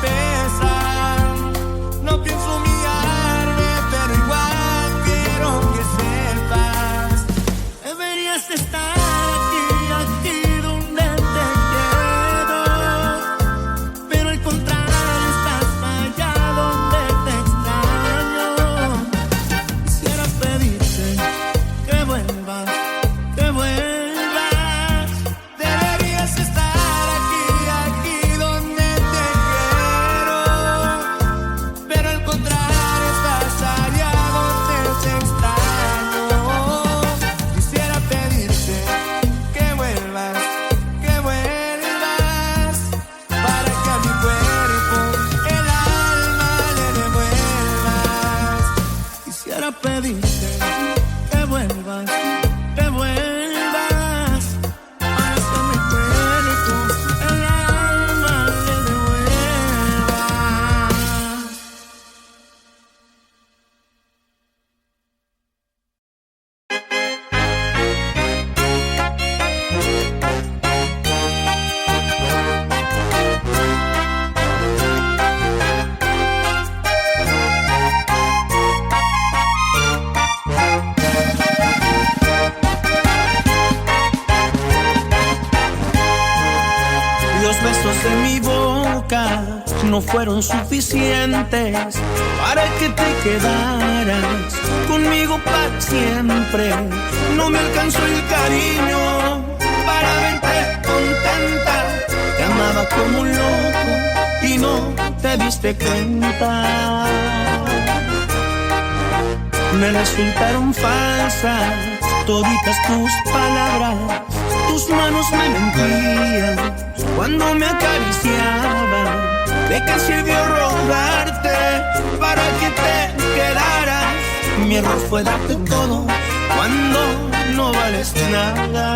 pesa. No pienso humillarme, pero igual quiero que sepas. Deberías estar aquí, aquí donde te quiero, pero al contrario estás allá donde te extraño. Quisiera pedirte que vuelvas, que vuelvas. Deberías estar aquí, aquí donde te quiero, pero al contrario estás allá donde te extraño. Quisiera pedirte que vuelvas, para que a mi cuerpo el alma le devuelvas. Quisiera pedirte que vuelvas, para que a mi cuerpo el alma le devuelvas. Los besos de mi boca no fueron suficientes para que te quedaras conmigo para siempre. No me alcanzó el cariño para verte contenta. Te amaba como un loco y no te diste cuenta. Me resultaron falsas toditas tus palabras. Tus manos me mentían cuando me acariciaban. ¿De qué sirvió rogarte para que te quedaras? Mi error fue darte todo cuando no vales nada.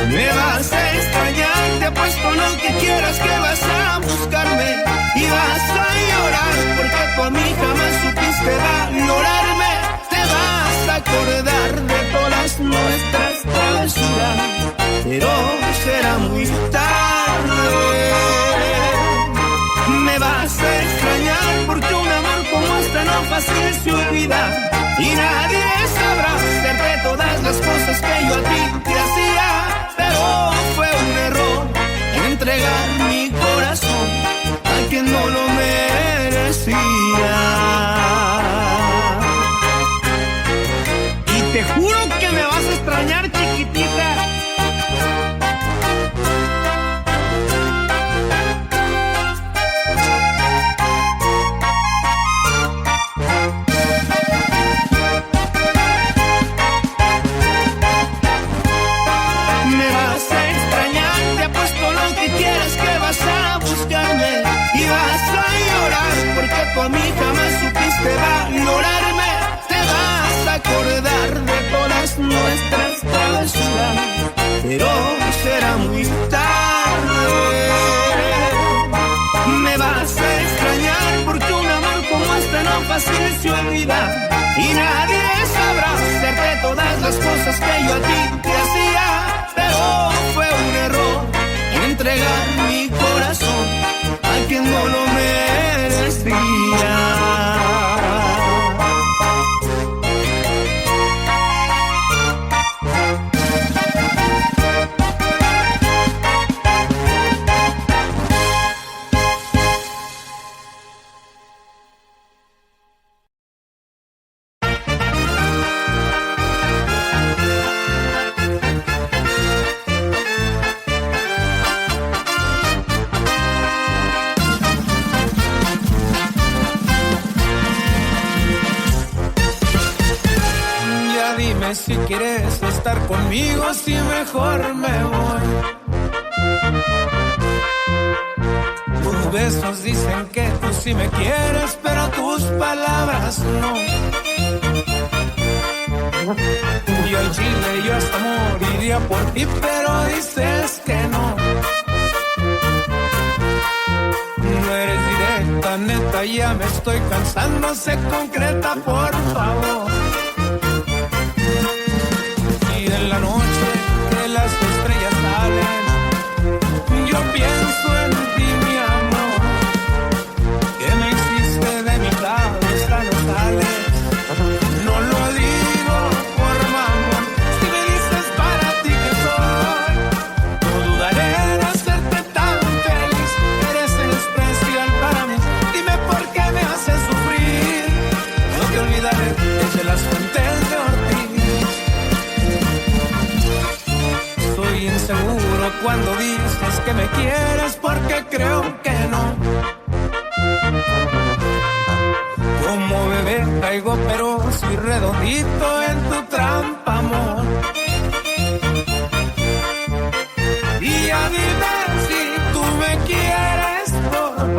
Me vas a extrañar, te apuesto lo que quieras que vas a buscarme y vas a llorar porque tú a mí jamás supiste valorarme. Te vas a acordar de todas nuestras travesuras, pero será muy tarde. Me vas a extrañar porque un amor como este no fácil se olvida y nadie sabrá hacerte todas las cosas que yo a ti te hacía. Pero fue un error entregar mi corazón a quien no lo merecía. Y te juro que me vas a extrañar, chiquitita. Me vas a extrañar, te apuesto lo que quieras que vas a buscarme y vas a llorar porque tú a mí jamás supiste valorarme. Te vas a acordar de todas nuestras travesuras, pero será muy tarde. Me vas a extrañar porque un amor como este no fácil se olvida y nadie sabrá hacerte todas las cosas que yo a ti te hacía. Pero fue un error entregar mi corazón a quien no lo merecía. Si quieres estar conmigo, si mejor me voy. Tus besos dicen que tú sí me quieres, pero tus palabras no. Y al chile yo hasta moriría por ti, pero dices que no. No eres directa, neta, ya me estoy cansando, sé concreta, por favor. En la noche que las estrellas salen, yo pienso en ti.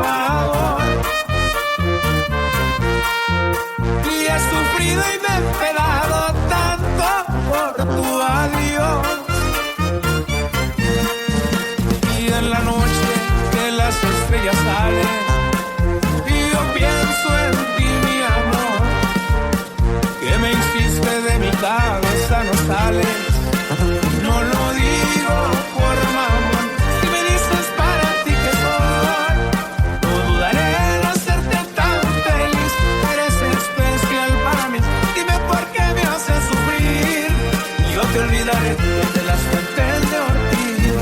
favor. Y he sufrido y me he pelado tanto por tu adiós. Y en la noche que las estrellas salen, y yo pienso en ti, mi amor, que me hiciste de mi cabeza, no sale. No lo digo por mamón, si me dices para ti que soy, no dudaré en hacerte tan feliz. Eres especial para mí, dime por qué me haces sufrir. Yo te olvidaré desde las fuentes de Ortiz.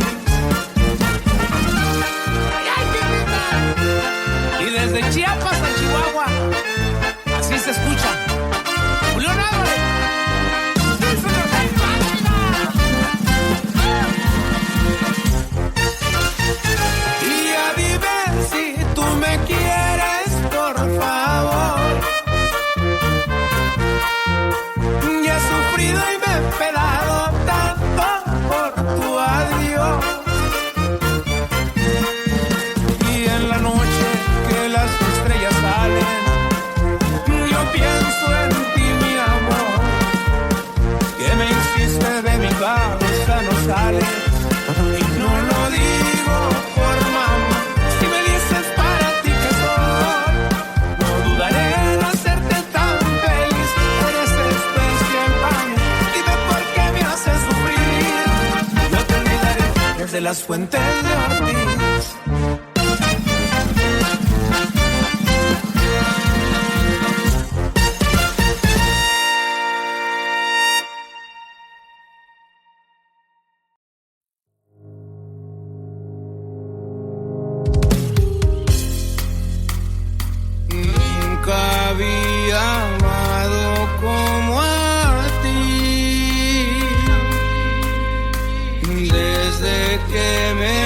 Y desde Chiapas a Chihuahua, así se escucha Julián Álvarez. Y ya dime si tú me quieres, por favor. Ya he sufrido y me he pelado tanto por tu adiós. Y en la noche que las estrellas salen, yo pienso en ti, mi amor, que me hiciste de mi cabeza, no sale. Y no lo digo por mamá, si me dices para ti que soy, no dudaré en hacerte tan feliz. Eres especial para mí, dime por qué me haces sufrir. Yo te olvidaré desde las fuentes de Ortiz. Nunca había amado como a ti. Desde que me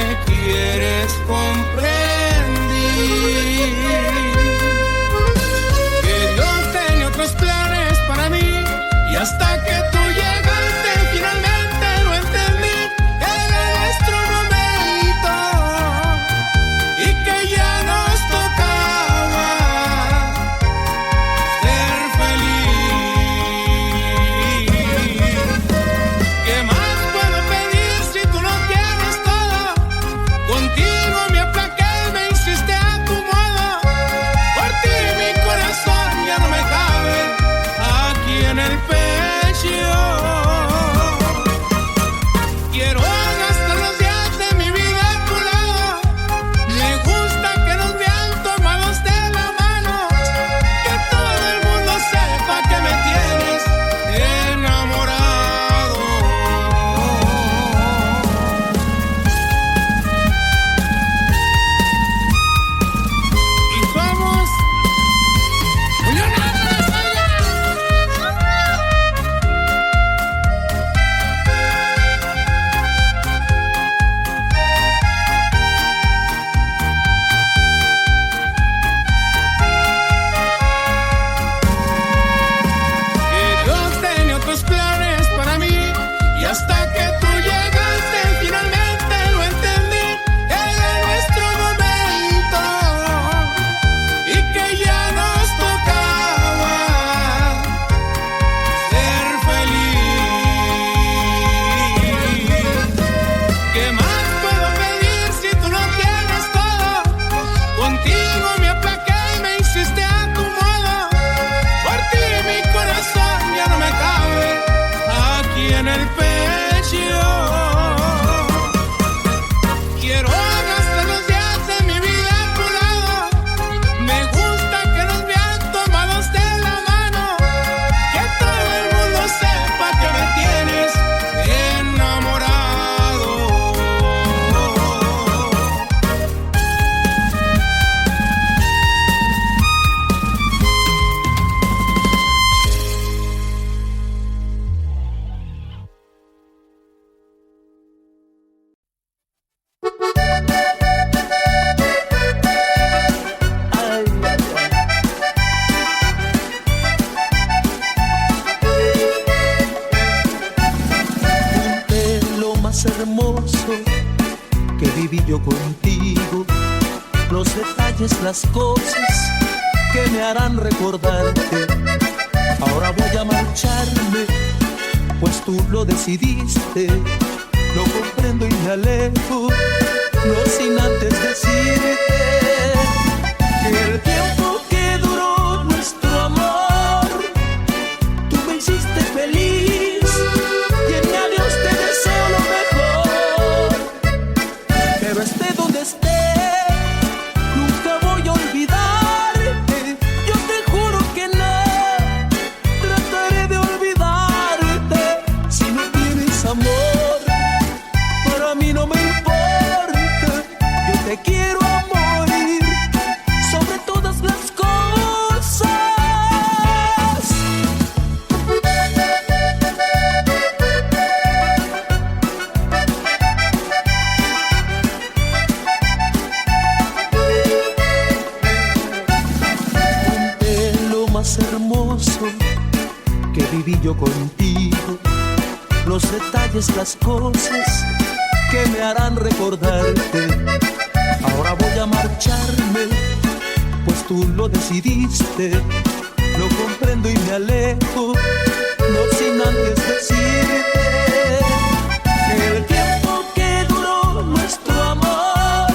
detalles, las cosas que me harán recordarte. Ahora voy a marcharme, pues tú lo decidiste. Lo comprendo y me alejo, no sin antes decirte que el tiempo que duró nuestro amor, tú me hiciste feliz y en mi adiós te deseo lo mejor. Pero esté donde esté, nunca voy a olvidarte. Yo te juro que no trataré de olvidarte. Si no tienes amor, para mí no me importa. Yo te quiero a morir sobre todas las cosas. Conté lo más hermoso que viví yo contigo, los detalles, las cosas que me harán recordarte. Ahora voy a marcharme, pues tú lo decidiste. Lo comprendo y me alejo, no sin antes decirte que el tiempo que duró nuestro amor,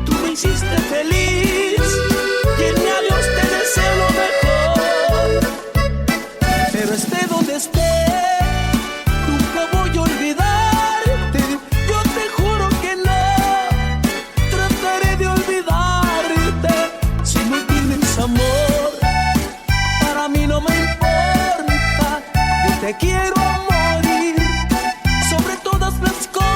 tú me hiciste feliz y en mi adiós te deseo lo mejor. Pero esté donde esté, nunca voy a olvidarte. Yo te juro que no trataré de olvidarte. Si no tienes amor, para mí no me importa. Yo te quiero a morir sobre todas las cosas.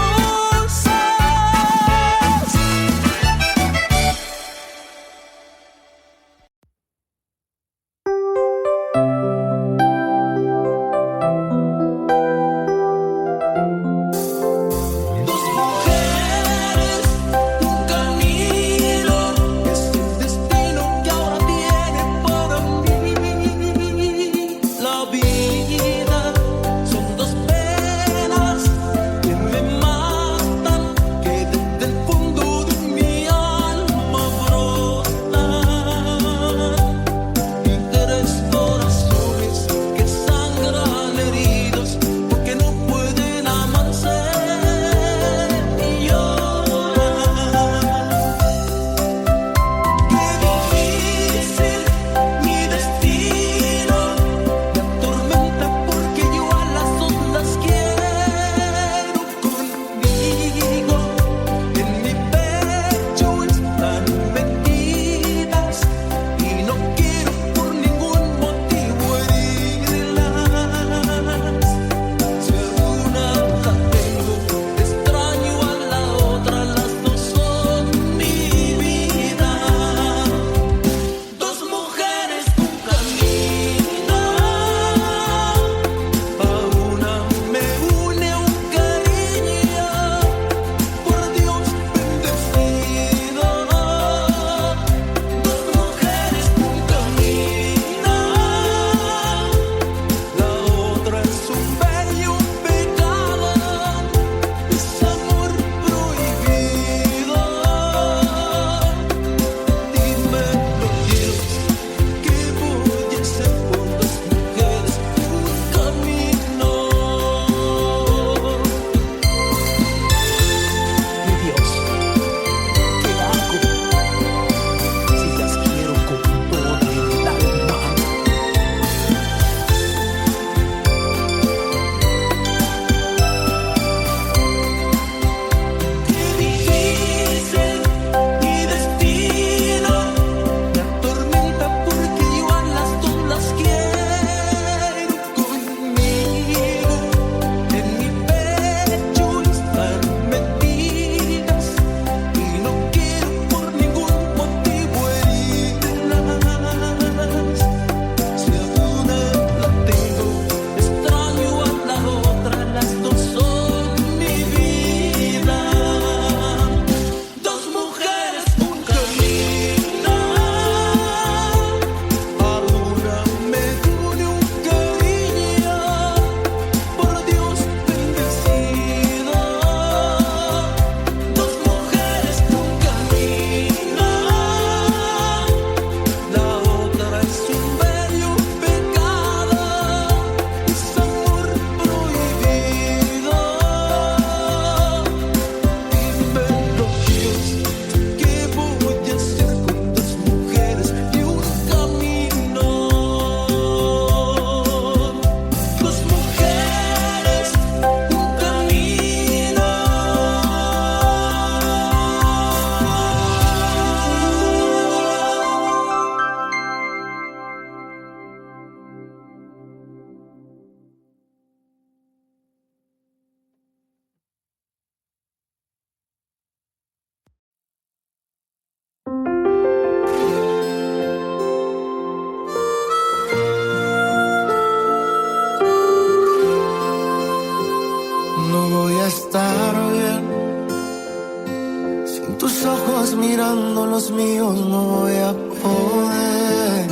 mirando los míos no voy a poder.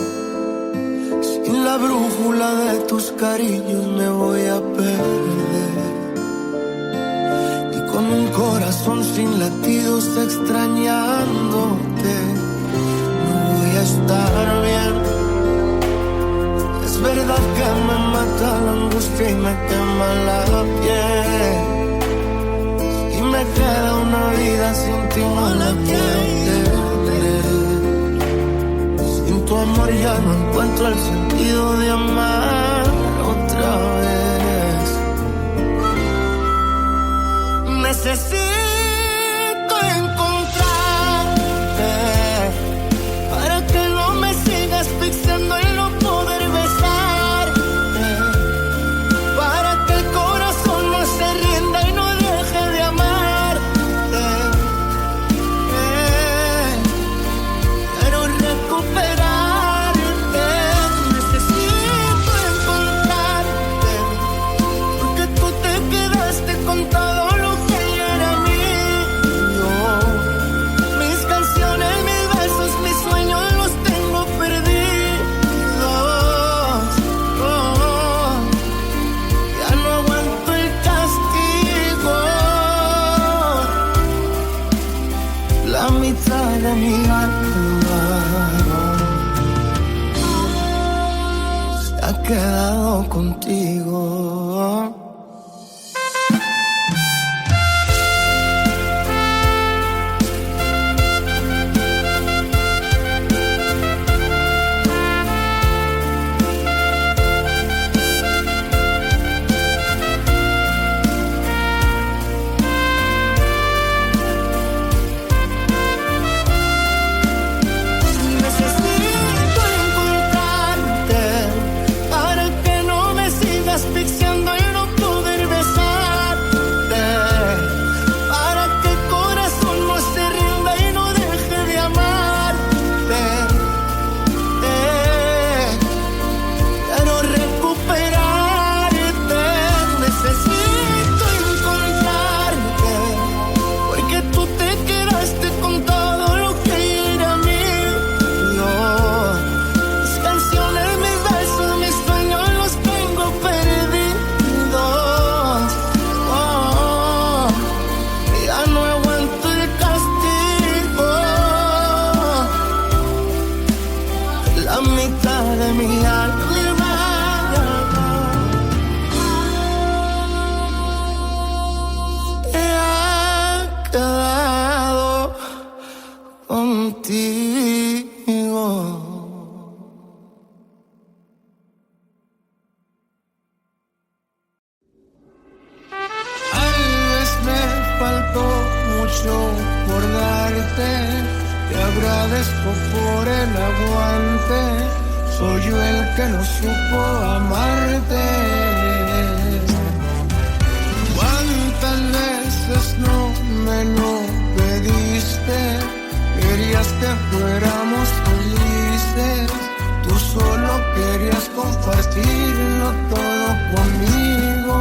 Sin la brújula de tus cariños me voy a perder. Y con un corazón sin latidos extrañándote, no voy a estar bien. Es verdad que me mata la angustia y me quema la piel. Y me queda una vida sin ti, no la quiero tener. Sin tu amor ya no encuentro el sentido de amar otra vez. Necesito encontrarte para que no me sigas asfixiando y no poder besarte, para que el corazón no se rinda y no deje de amarte. Quiero recuperarte, necesito encontrarte, porque tú te quedaste con todo lo que era mío. Mis canciones, mis besos, mis sueños los tengo perdidos. Ya no aguanto el castigo. La mitad de mi alma se ha quedado contigo. Necesito encontrarte para que no me sigas asfixiando y no poder besarte, para que el corazón no se rinda y no deje de amarte. Quiero recuperarte, necesito encontrarte, porque tú te quedaste con todo lo que era mío. Mis canciones, mis besos, mis sueños los tengo perdidos. Ya no aguanto el castigo. La mitad de mi alma se ha quedado contigo. Tal vez me faltó mucho por darte. Te agradezco por el aguante. Soy yo el que no supo amarte. ¿Cuántas veces no me lo pediste? Querías que fuéramos felices. Tú solo querías compartirlo todo conmigo.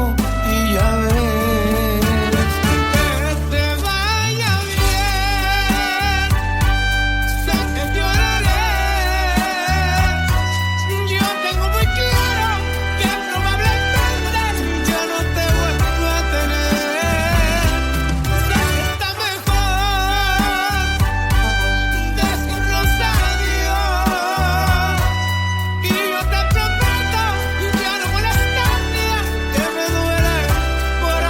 Y ya ves, que te vaya bien. Sé que lloraré. Yo tengo muy claro que probablemente ya no te vuelvo a tener. Sé que está mejor decirnos adiós. Y yo te prometo ya no molestarte, que me duele por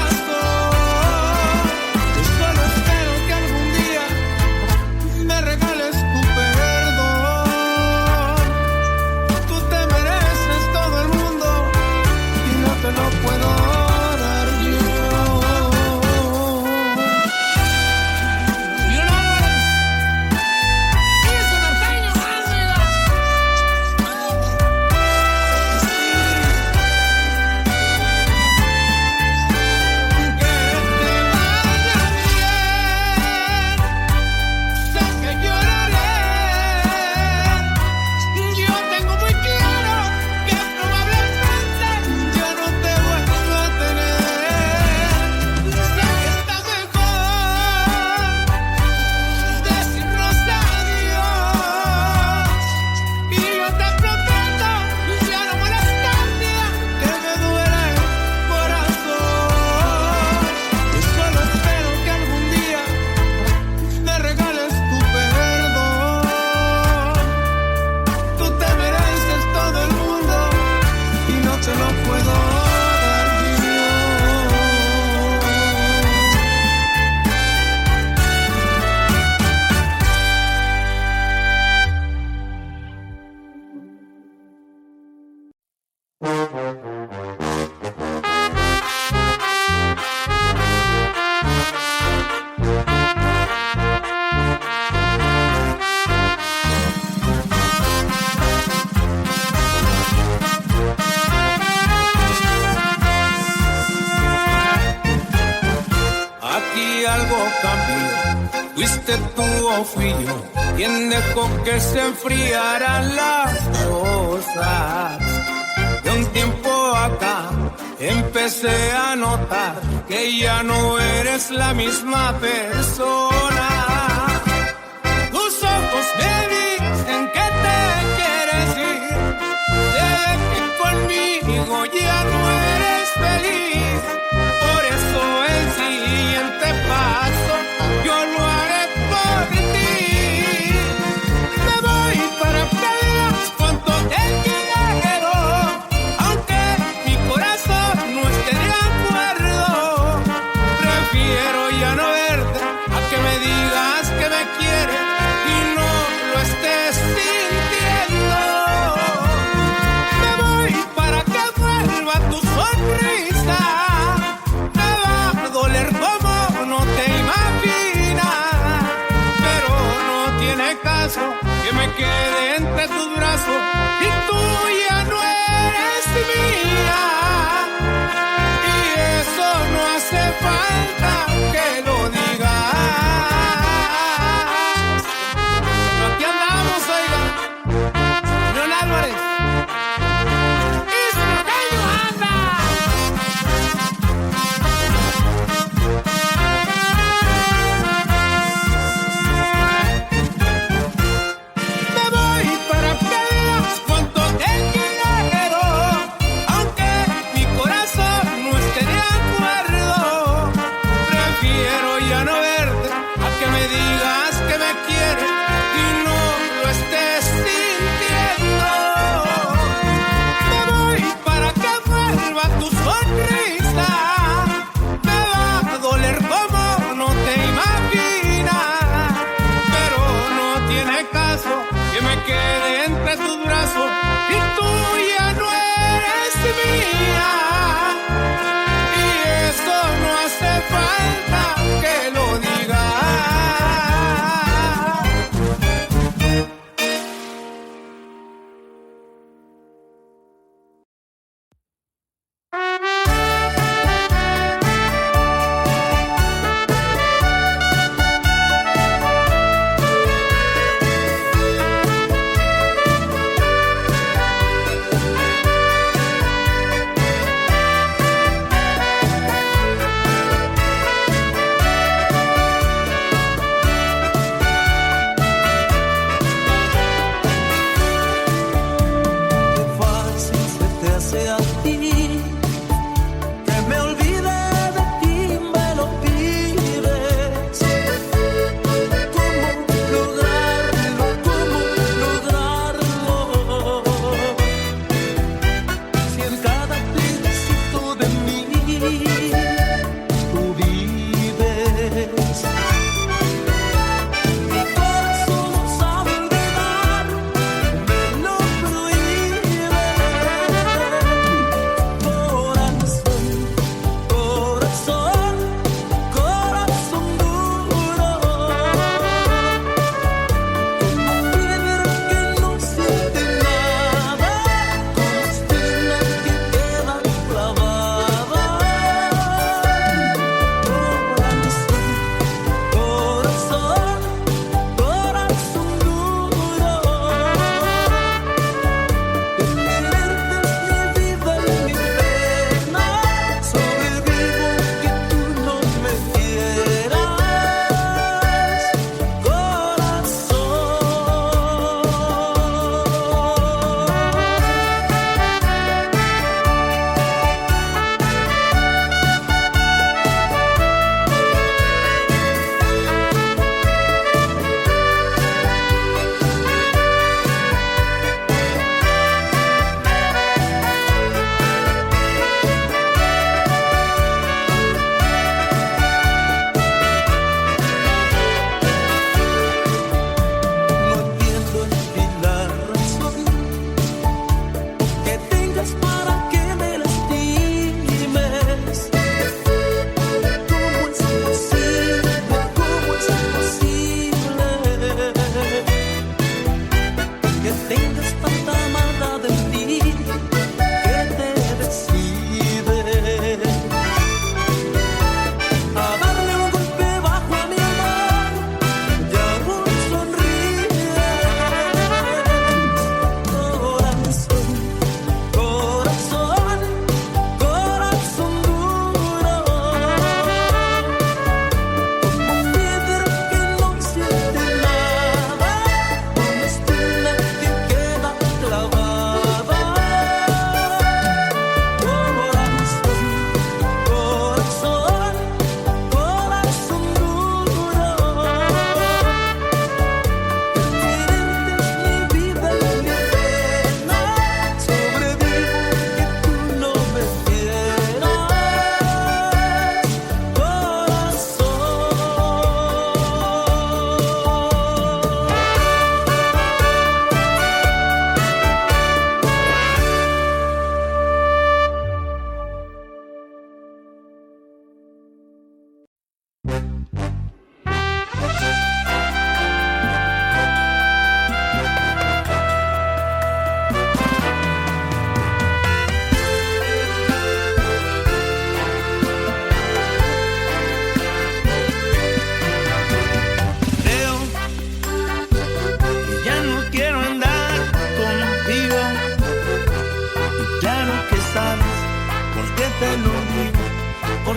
fui yo quien dejó que se enfriaran las cosas. De un tiempo acá empecé a notar que ya no eres la misma persona. Tus ojos me dicen que te quieres ir, se ve que conmigo ya no eres feliz. Por eso el siguiente paso yo lo haré por ti. Me voy para que veas cuánto te quiero, aunque mi corazón no esté de acuerdo. Prefiero ya no verte a que me digas que me quieres y no lo estés sintiendo. Me voy para que vuelva tu sonrisa. Me va a doler como no te imaginas, pero no tiene caso que me quede entre tus brazos y tú ya no eres mía. Y eso no hace falta que lo digas. Pero aquí andamos, oiga. León Álvarez. Israel anda. Me voy para que veas cuánto te quiero, aunque mi corazón no esté de acuerdo.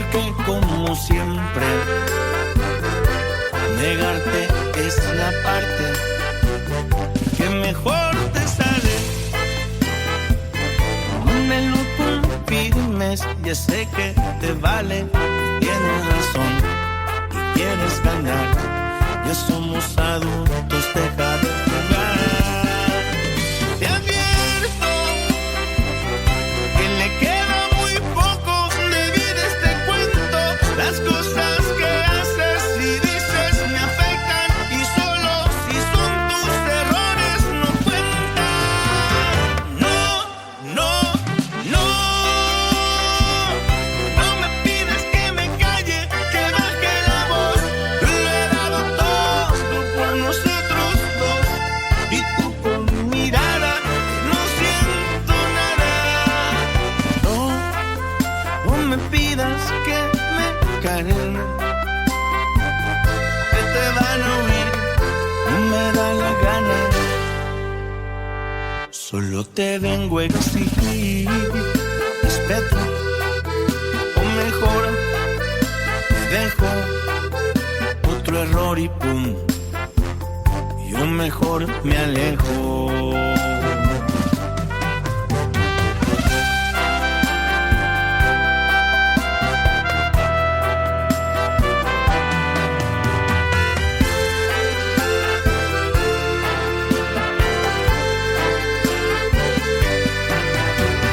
porque como siempre negarte es la parte que mejor te sale. No me lo confirmes, ya sé que te vale. Tienes razón y quieres ganar. Ya somos adultos, deja de jugar. Te advierto que le queda muy poco de vida a este cuento. Las cosas que haces y dices me afectan, y solo si son tus errores no cuentan. No, no, no. No me pides que me calle, que baje la voz. Lo he dado todo por nosotros dos, y tú con mirada no siento nada. No, no me pidas que me calme, que te van a oír, no me da la gana. Solo te vengo a exigir respeto, o mejor dejo otro error y pum, yo mejor me alejo.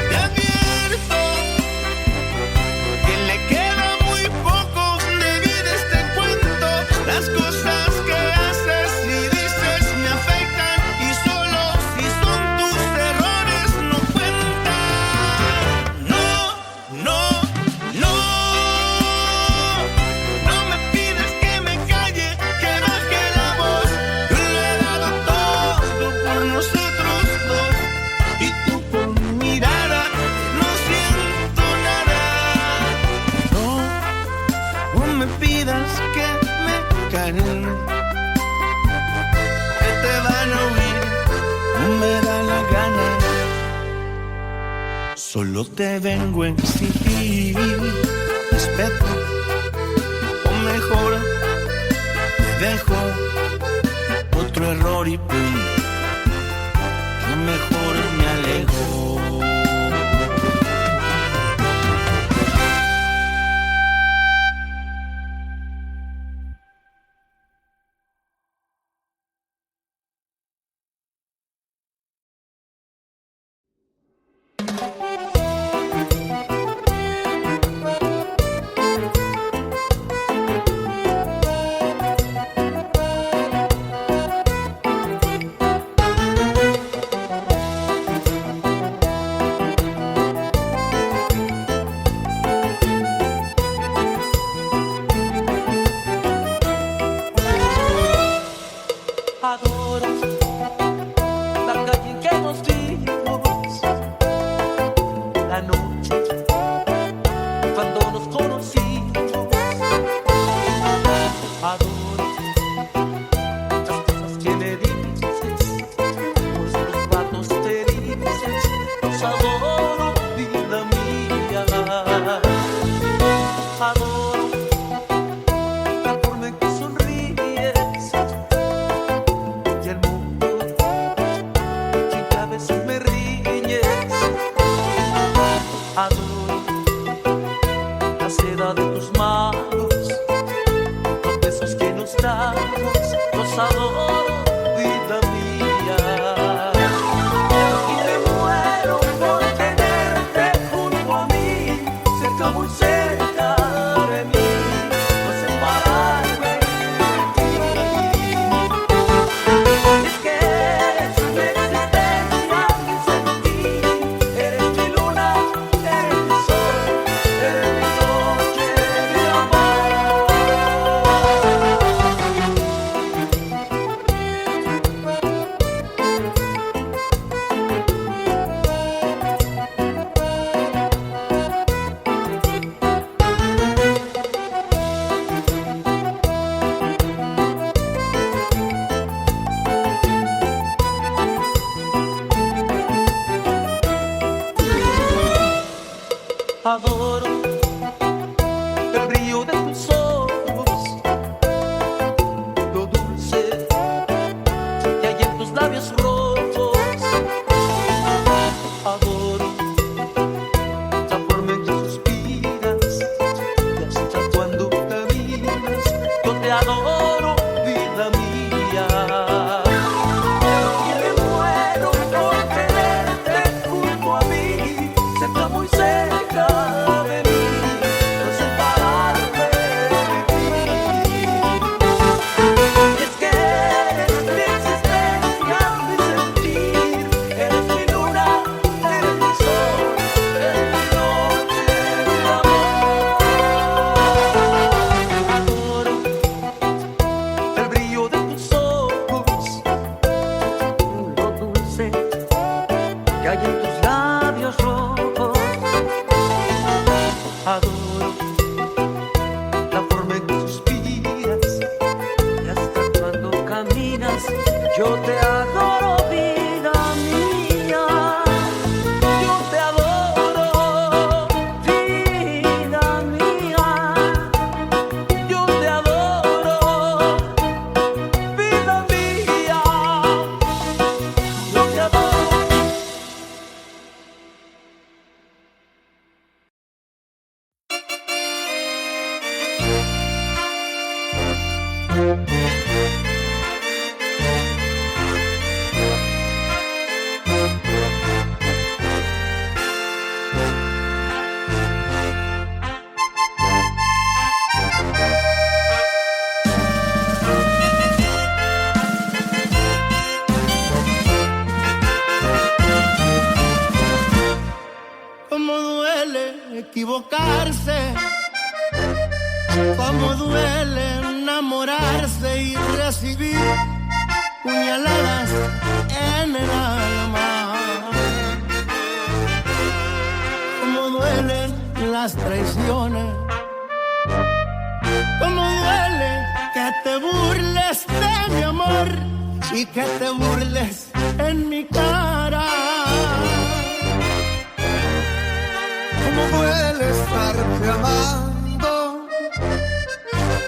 Te advierto que le queda muy poco de vida a este cuento. Las cosas que haces y dices me afectan, y solo si son tus errores no cuentan. No, no, no. No me pides que me calle, que baje la voz. Lo he dado todo por nosotros dos, y tú con mirada no siento nada. No, no me pidas que me calme, que te van a oír, no me da la gana. Solo te vengo a exigir respeto, o mejor dejo otro error y pum, yo mejor me alejo. Adoro la calle en que nos vimos, la noche cuando nos conocimos. Adoro las cosas que me dices, los ratos felices. Los adoro, vida mía. Adoro la forma en que sonríes y el mundo sin que a veces me riñes. hay en tus labios rojos. Adoro la forma en que suspiras y hasta cuando caminas. Yo te adoro, vida mía. Y me muero por tenerte junto a mí, cerca, muy cerca de mí, no separarme de ti. Y es que eres mi existencia, mi sentir, eres mi luna, eres mi sol, eres mi noche, mi amor. Adoro el brillo de tus ojos, lo dulce que hay en tus labios rojos. Adoro la forma en que suspiras y hasta cuando caminas. Yo te adoro, vida mía. Yo te adoro, vida mía. Yo te adoro, vida mía. Yo te adoro. Cómo duele equivocarse, cómo duele enamorarse y recibir puñaladas en el alma. Cómo duelen las traiciones, cómo duele que te burles de mi amor y que te burles en mi cara. Cómo duele estarte amando,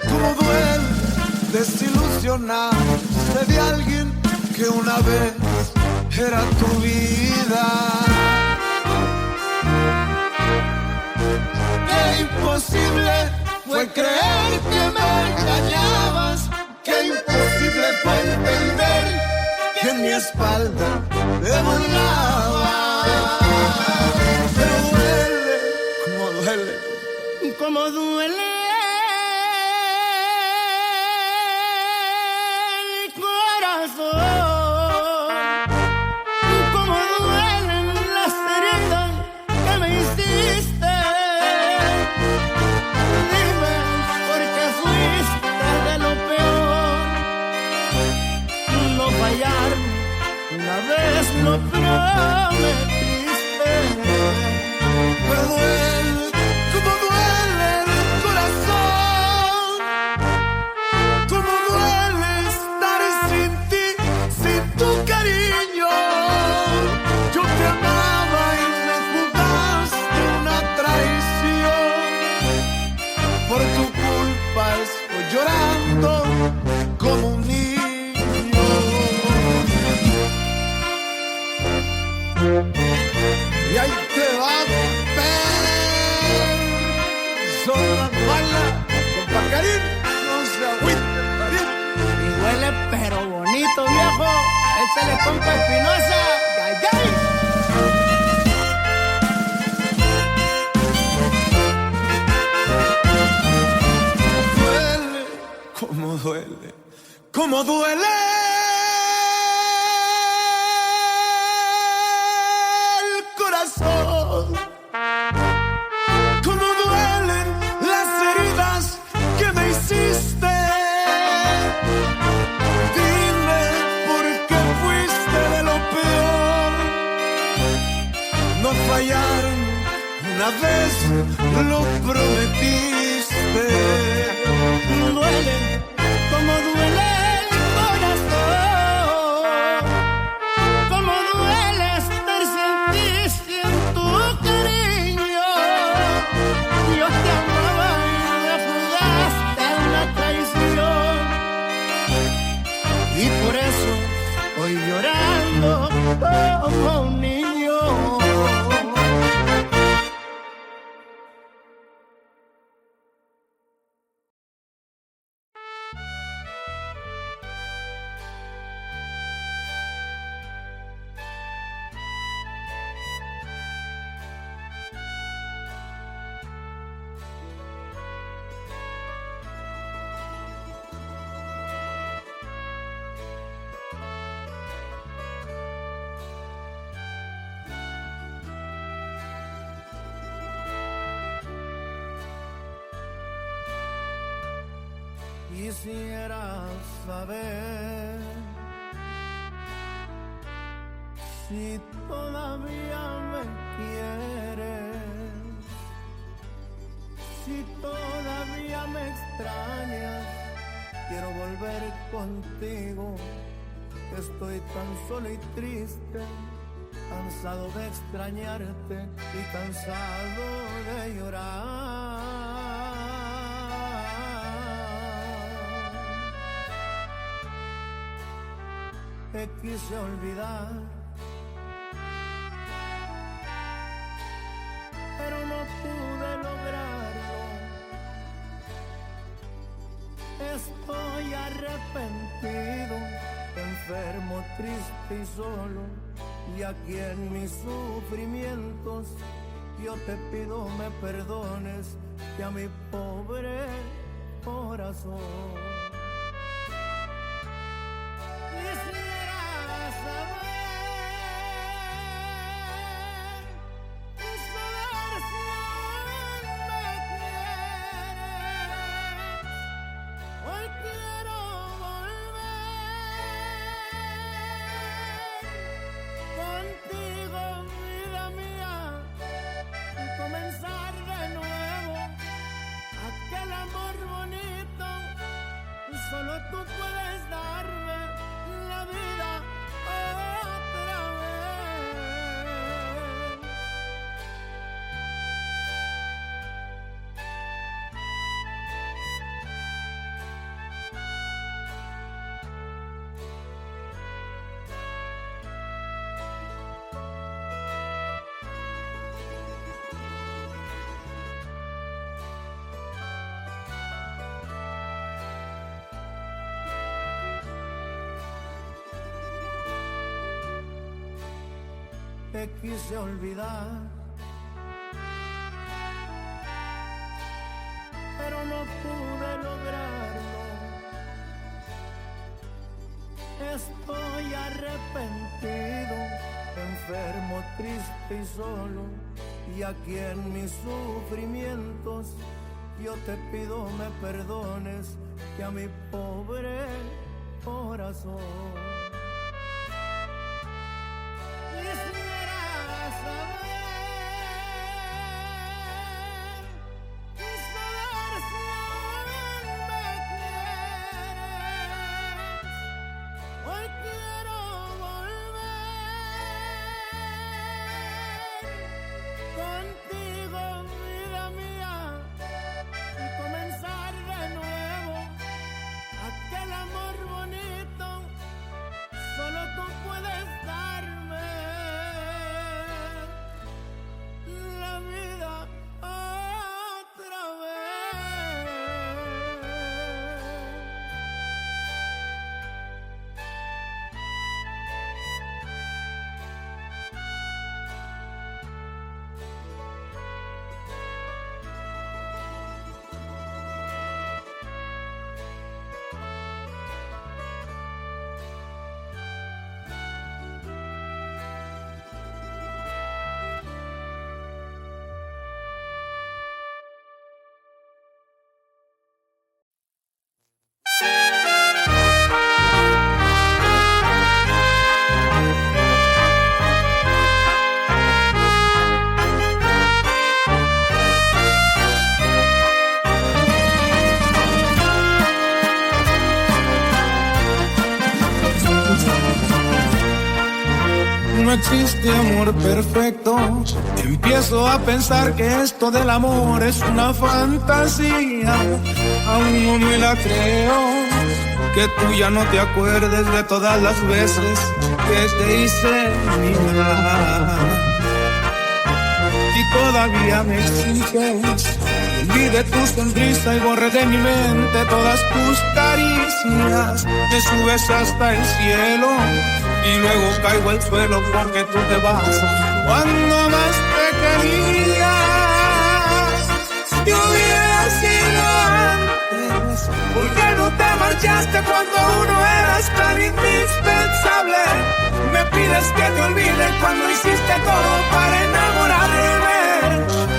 cómo duele desilusionarse de alguien que una vez era tu vida. Qué imposible fue creer que me engañabas, qué imposible fue entender que en mi espalda te burlabas. Pero duele, cómo duele, Cómo duele el corazón, cómo duelen las heridas que me hiciste. Dime por qué fuiste de lo peor. No fallar, una vez lo prometiste. pero duele, cómo duele el corazón, cómo duele estar sin ti, sin tu cariño. Yo te amaba y me jugaste una traición. Por tu culpa estoy llorando como un niño. Y ahí te va, sola mala, compa Karim, no se agüite, Karim. Y huele pero bonito, viejo. Échale compa Espinosa. ¡Ay, ay! Duele, cómo duele, cómo duele el corazón, cómo duelen las heridas que me hiciste. Dime por qué fuiste de lo peor. No fallaron, una vez lo prometiste. Duele, como duele el corazón, como duele estar sin ti, sin tu cariño. Yo te amaba y me jugaste una traición. Y por eso hoy como un niño. Quisiera saber si todavía me quieres, si todavía me extrañas. Quiero volver contigo, estoy tan solo y triste, cansado de extrañarte y cansado de llorar. Te quise olvidar, pero no pude lograrlo. Estoy arrepentido, enfermo, triste y solo. Y aquí en mis sufrimientos yo te pido me perdones y a mi pobre corazón. Solo tú puedes darme la vida otra Te quise olvidar, pero no pude lograrlo. Estoy arrepentido, enfermo, triste y solo. Y aquí en mis sufrimientos yo te pido me perdones y a mi pobre corazón. No existe amor perfecto. Empiezo a pensar que esto del amor es una fantasía. Aún no me la creo. que tú ya no te acuerdes de todas las veces que te hice mía. Y todavía me exiges, olvide tu sonrisa y borre de mi mente todas tus caricias. Me subes hasta el cielo y luego caigo al suelo porque tú te vas cuando más te quería. Si hubiera sido antes, ¿por qué no te marchaste cuando uno eras tan indispensable? Me pides que te olvide cuando hiciste todo para enamorarme.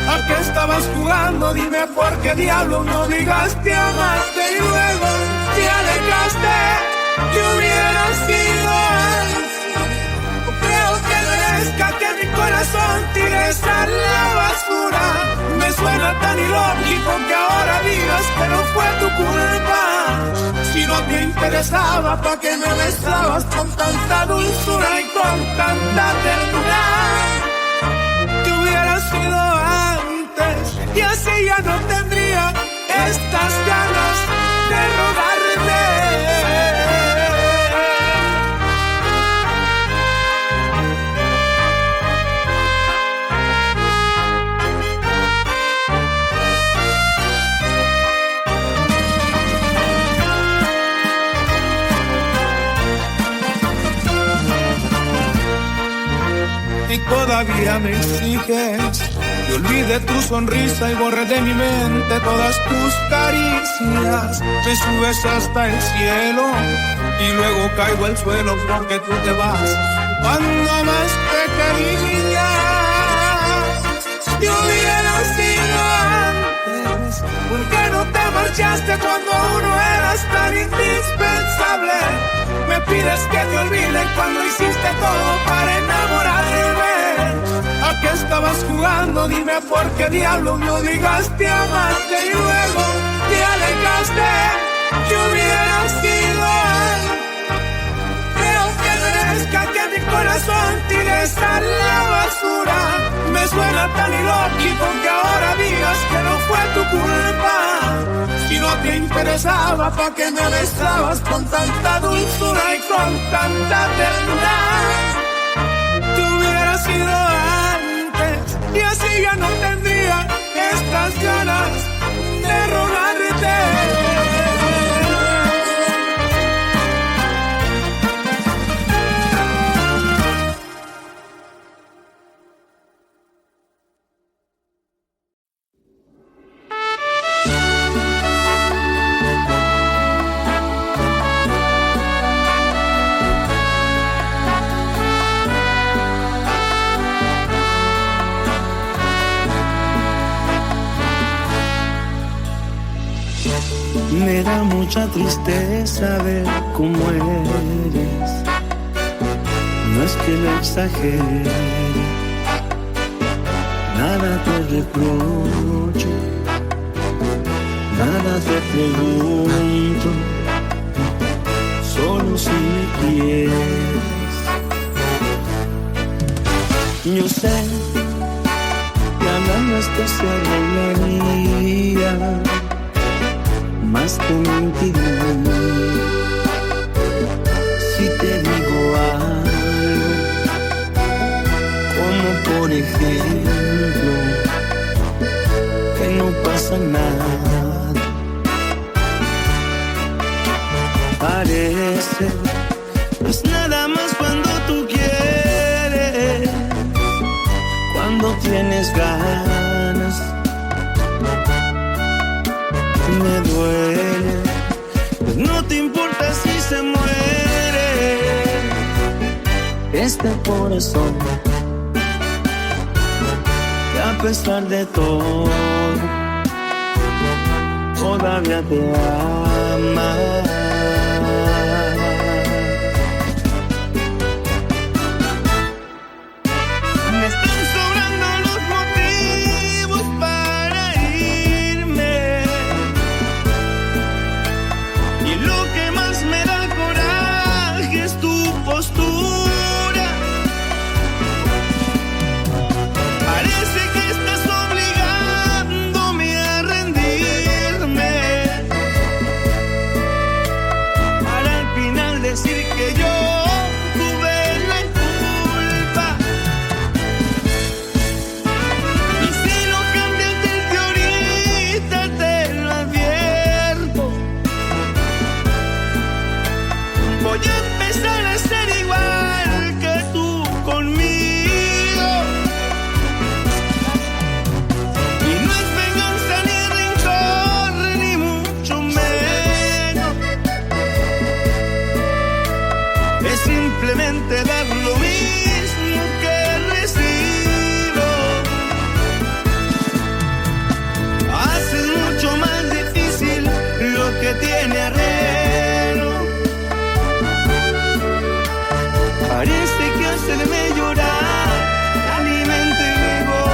¿A qué estabas jugando? Dime por qué diablo me obligaste a amarte y luego te alejaste. ¿Qué hubiera sido antes? Creo que merezca que mi corazón tires a la basura. Me suena tan ilógico que ahora digas que no fue tu culpa. Si no te interesaba, ¿pa' qué me besabas con tanta dulzura y con tanta ternura? Que hubiera sido antes y así ya no tendría estas ganas de rogarte. Y todavía me exiges que olvide tu sonrisa y borre de mi mente todas tus caricias. Me subes hasta el cielo y luego caigo al suelo porque tú te vas cuando más te quería. Si hubiera sido antes, ¿por qué no te marchaste cuando uno eras tan indispensable? Me pides que te olvide cuando hiciste todo para enamorarme. ¿A qué estabas jugando? Dime por qué diablo me obligaste a amarte y luego te alejaste. ¿Qué hubiera sido antes? Creo que merezca que mi corazón tires a la basura. Me suena tan ilógico que ahora digas que no fue tu culpa. Si no te interesaba, ¿pa' qué me besabas con tanta dulzura y con tanta ternura? Que hubiera sido antes y así ya no tendría estas ganas de rogarte. Me da mucha tristeza ver cómo eres. No es que lo exagere, nada te reprocho, nada te pregunto, solo si me quieres. Yo sé que a la nuestra se arreglaría, más que mentiría si te digo algo, como por ejemplo que no pasa nada. Parece pues nada más cuando tú quieres, cuando tienes ganas. Me duele, pues no te importa si se muere este corazón, que a pesar de todo todavía te ama. Me están sobrando los motivos para irme, y lo que más me da coraje es tu postura. Parece que estás obligándome a rendirme, hacerme llorar, alimente mi voz.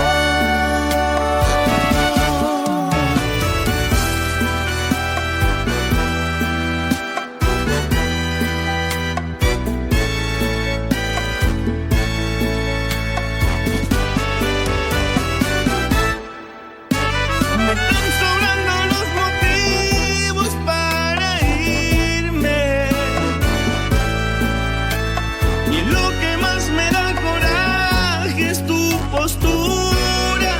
Me están sobrando los motivos para irme, y lo que más me da coraje es tu postura.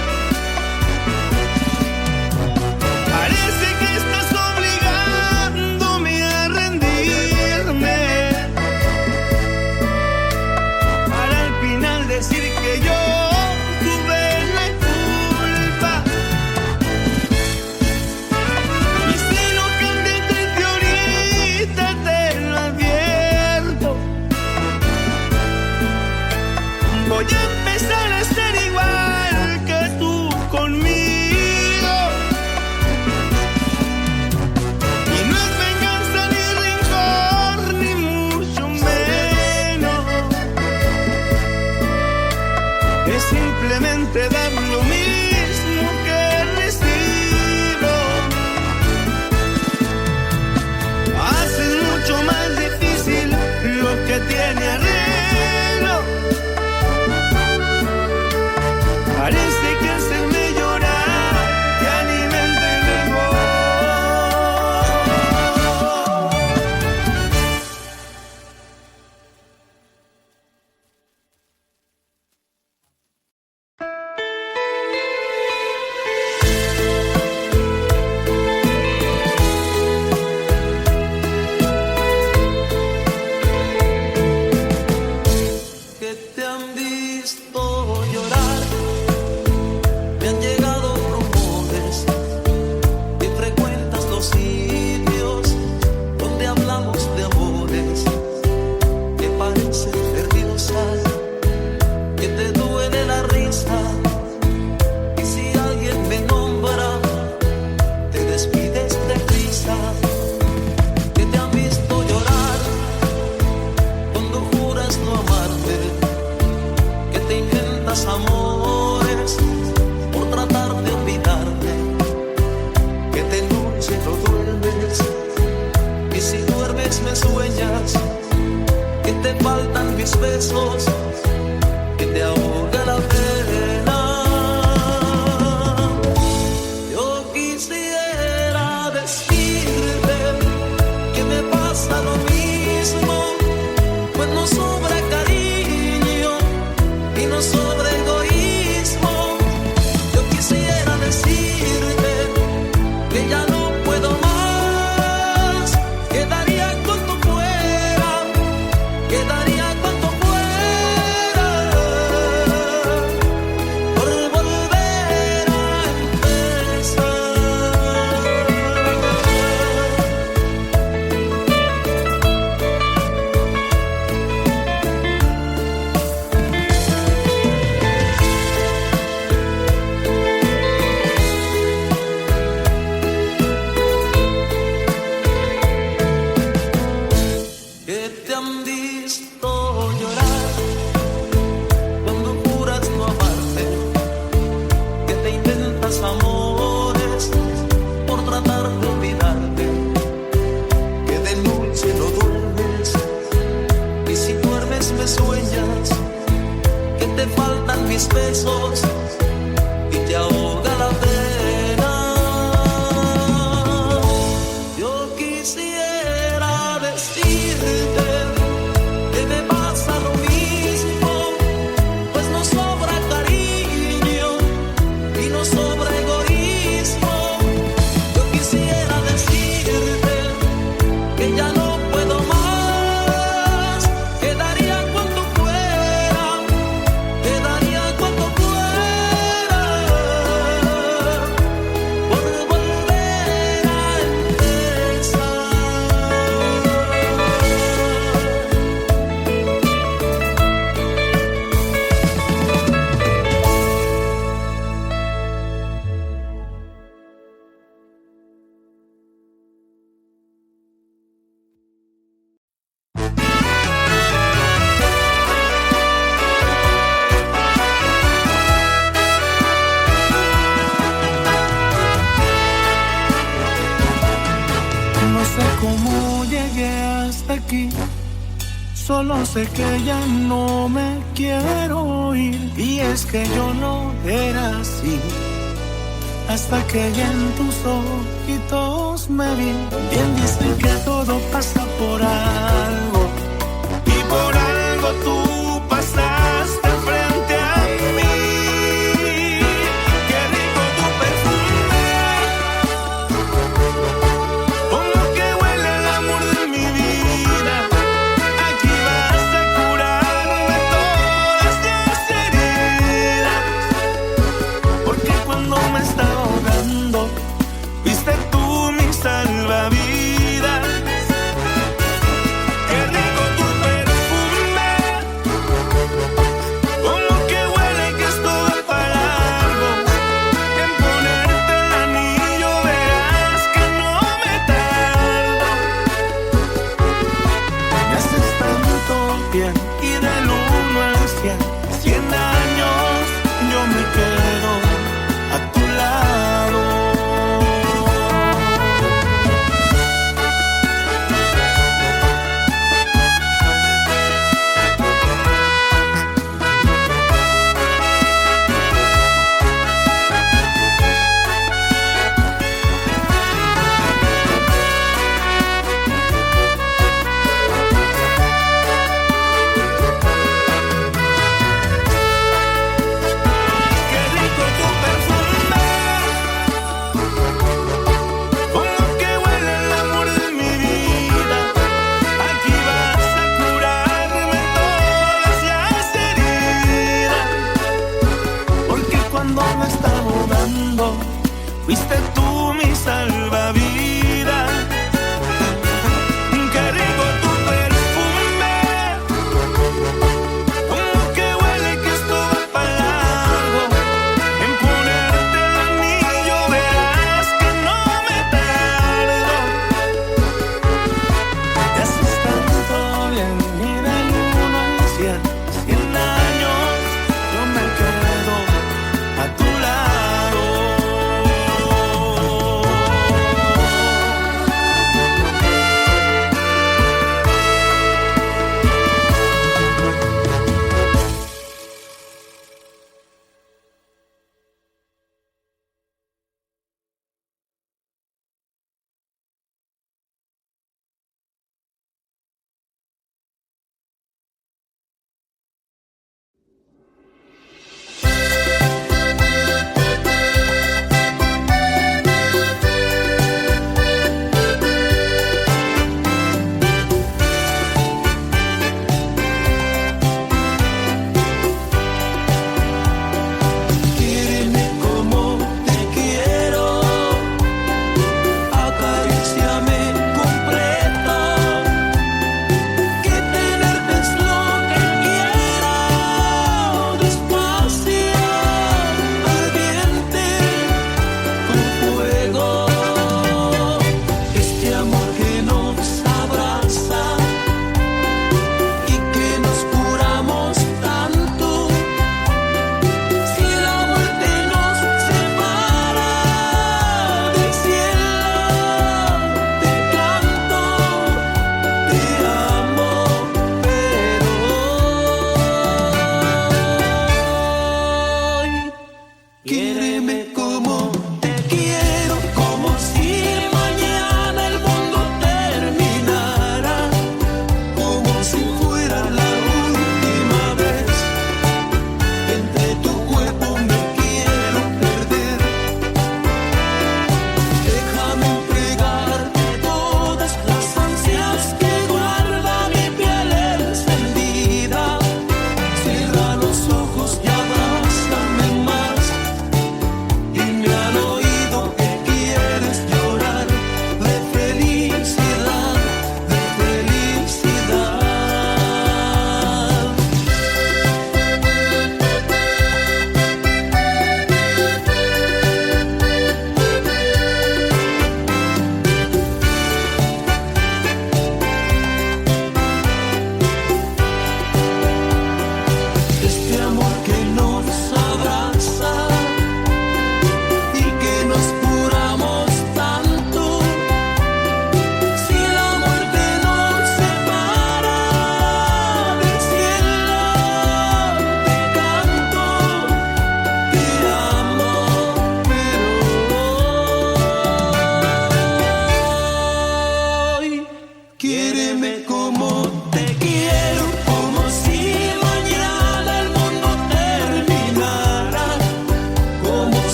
Parece que estás obligándome a rendirme, para al final decir que yo tuve la culpa. Y si no cambias desde ahorita, te lo advierto, voy a empezar a ser igual que tú conmigo. Y no es venganza ni rencor, ni mucho menos. Es simplemente dar lo mismo que recibo. Haces mucho más difícil lo que tiene arreglo. Parece que hacerme llorar te alimenta el ego. Que te han visto llorar, me han llegado rumores que frecuentas los sitios donde hablamos de amores que parecen perdidos, que te duele la risa, y si alguien me nombra te despides deprisa. Que te han visto llorar cuando juras no amarte, que te inventas amores por tratar de olvidarte, que de noche no duermes, y si duermes me sueñas, que te faltan mis besos, que te ahoga la pena. Yo quisiera decirte que me pasa lo mismo, pues no sobra cariño y no sobra egoísmo. Yo quisiera decirte que ya no puedo más, que daría cuanto fuera, que daría cuanto fuera, por volver a empezar. Que te han visto llorar cuando juras no amarte, que te inventas amores por tratar de olvidarte, que de noche no duermes, y si duermes me sueñas, que te faltan mis besos y te ahoga la pena. Yo quisiera decirte que me pasa lo mismo, pues no sobra cariño y no sobra egoísmo. Yo quisiera decirte que ya no puedo más, que daría cuanto fuera, que daría cuanto fuera, Yo sé que ya no me quiero ir, y es que yo no era así, hasta que ya en tus ojitos me vi. Bien dicen que todo pasa por algo, y por algo tú pasaste frente a mí. Qué rico tu perfume, como que huele el amor de mi vida. Aquí vas a curarme todas las heridas, porque cuando me estaba ahogando, viste tú mi salvavidas. Qué rico tu perfume, como que huele que esto va para largo. En ponerte el anillo verás que no me tardo. Me haces tanto bien, y del 1 al 100, 100 años yo me quedo a tu lado. Qué rico tu perfume, como que huele el amor de mi vida. Aquí vas a curarme todas las heridas, porque cuando me estaba ahogando, fuiste tú mi salvavidas. Qué rico tu perfume, como que huele que esto va para largo. En ponerte el anillo verás que no me tardo. Me haces tanto bien, y del 1 al 100, 100 años yo me quedo a tu lado.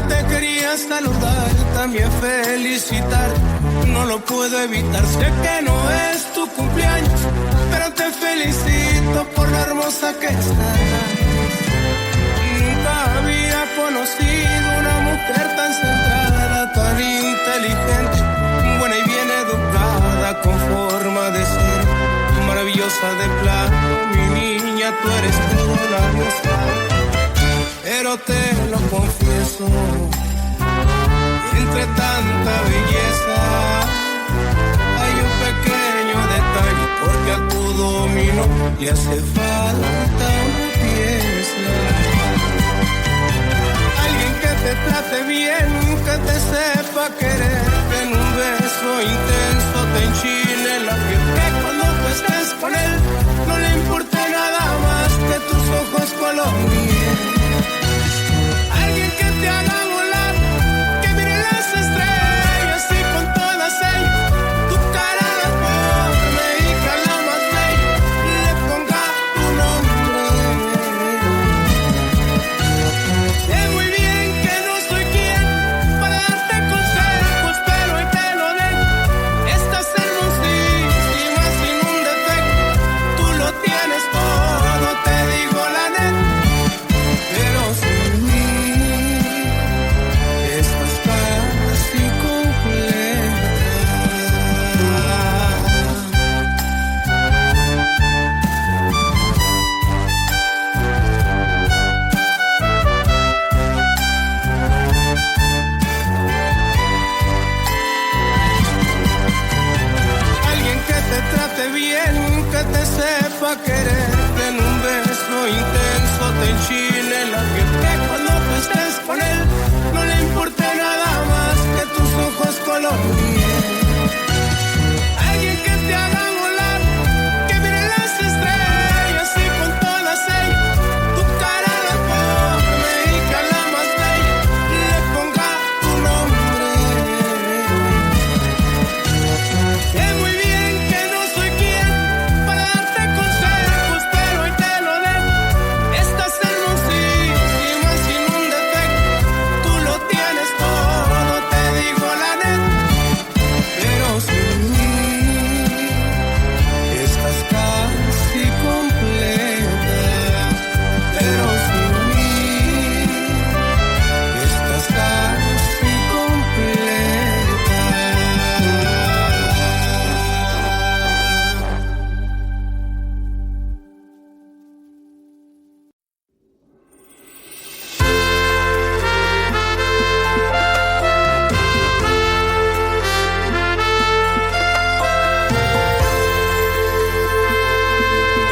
te quería saludar, también felicitar. No lo puedo evitar, sé que no es tu cumpleaños, pero te felicito por lo hermosa que estás. Nunca había conocido una mujer tan centrada, tan inteligente, buena y bien educada, con forma de ser maravillosa de plano. Mi niña, tú eres toda la diosa. Pero te lo confieso, entre tanta belleza hay un pequeño detalle, porque a tu dominó y hace falta una pieza. Alguien que te trate bien, que te sepa querer, que en un beso intenso te enchine la piel, que cuando tú estés con él no le importe nada más que tus ojos color miel. Alguien que te haga volar, que mire las estrellas y con todas ellas tu cara la forme y que a la más bella le ponga tu nombre. Sé muy bien que no soy quien para darte consejos, pero hoy te lo dejo. Estás hermosísima sin un defecto, tú lo tienes todo, te digo la neta. Pero sin mí estás casi completa. Alguien que te trate bien, que te sepa querer, que en un beso intenso te enchine la piel, que cuando tú estés con él no le importe nada más que tus ojos color miel. Alguien que te haga volar, que mire las estrellas y con todas ellas tu cara la forme y que a la más bella le ponga tu nombre. Sé muy bien que no soy quien para darte consejos, pero hoy te lo dejo. Estás hermosísima sin un defecto, tú lo tienes todo, te digo la neta. Pero sin mí estás casi completa. Pero sin mí estás casi completa.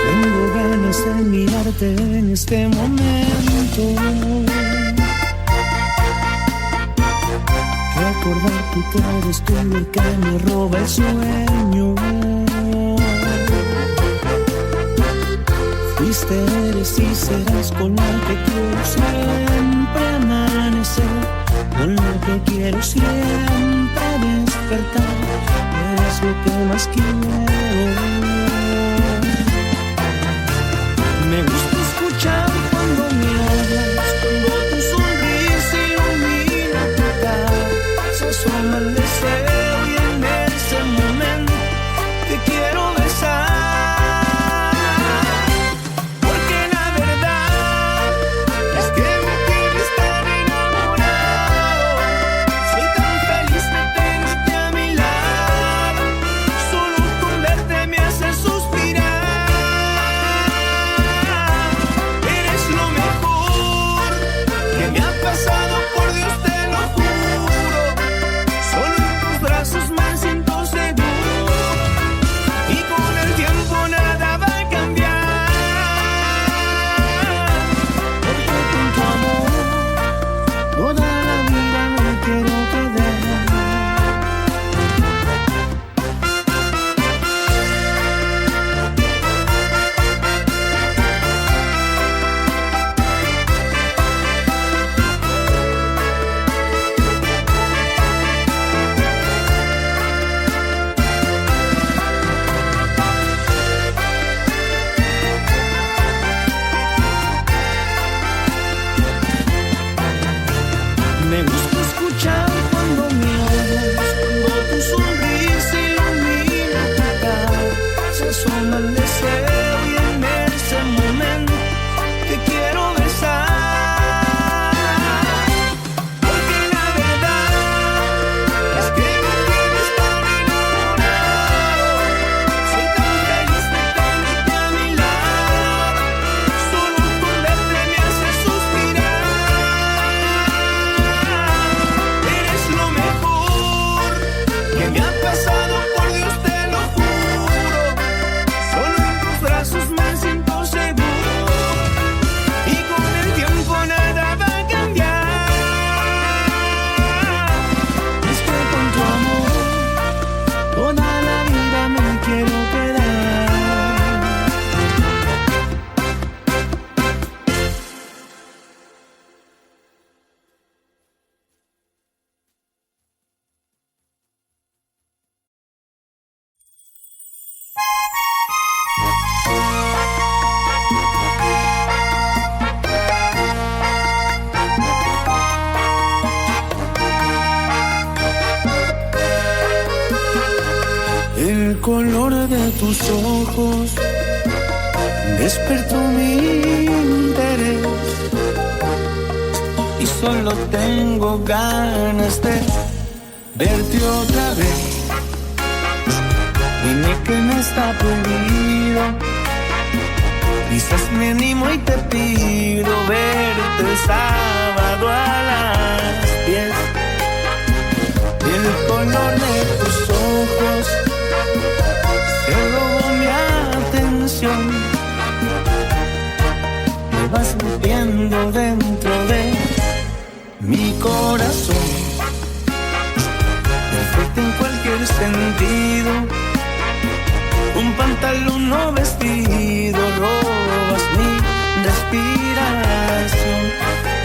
Tengo ganas de mirarte en este momento, recordar que tú eres tú el que me roba el sueño. Fuiste, eres y serás con la que quiero siempre amanecer, con la que quiero siempre despertar. Es lo que más quiero. Me gusta escuchar cuando me hablas, cuando tu sonrisa ilumina tu cara, se asoma el deseo y en ese momento te quiero besar. Porque la verdad es que me tienes tan enamorado, soy tan feliz de tenerte a mi lado, solo con verte me haces color de tus ojos despertó mi interés y solo tengo ganas de verte otra vez. Dime que no está prohibido, quizás me animo y te pido verte el sábado a las 10. El color de tus ojos se robó mi atención. Me vas metiendo dentro de mi corazón. Perfecto en cualquier sentido, un pantalón o vestido, robas mi respiración.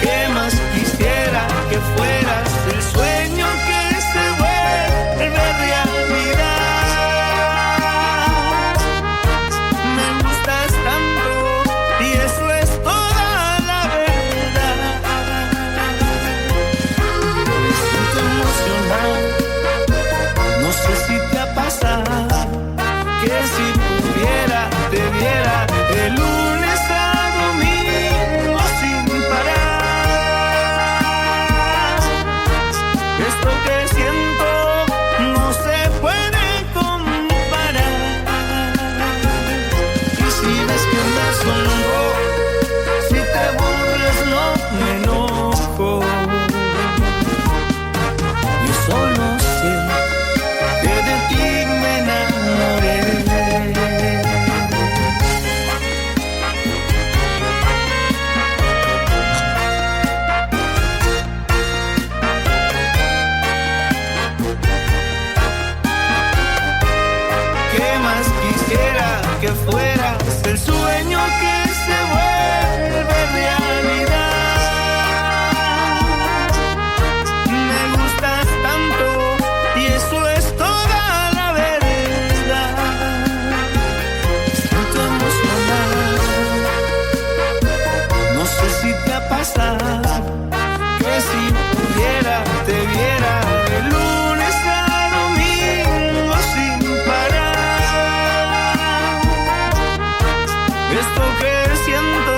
¿Qué más quisiera que fueras el sueño que se vuelve realidad? Me gustas tanto y eso es toda la verdad. Me siento emocionado, no sé si te ha pasado que si pudiera te viera de lunes a domingo sin parar. Esto que siento no se puede comparar. Y si ves que me asombro, si te burlas no me enojo. Yo solo sé que de ti me enamoré. Quisiera que fueras el sueño que se vuelve realidad. Me gustas tanto y eso es toda la verdad. Siento emocionado, no sé si te ha pasado que si pudiera te viera de lunes a domingo sin parar. Esto que siento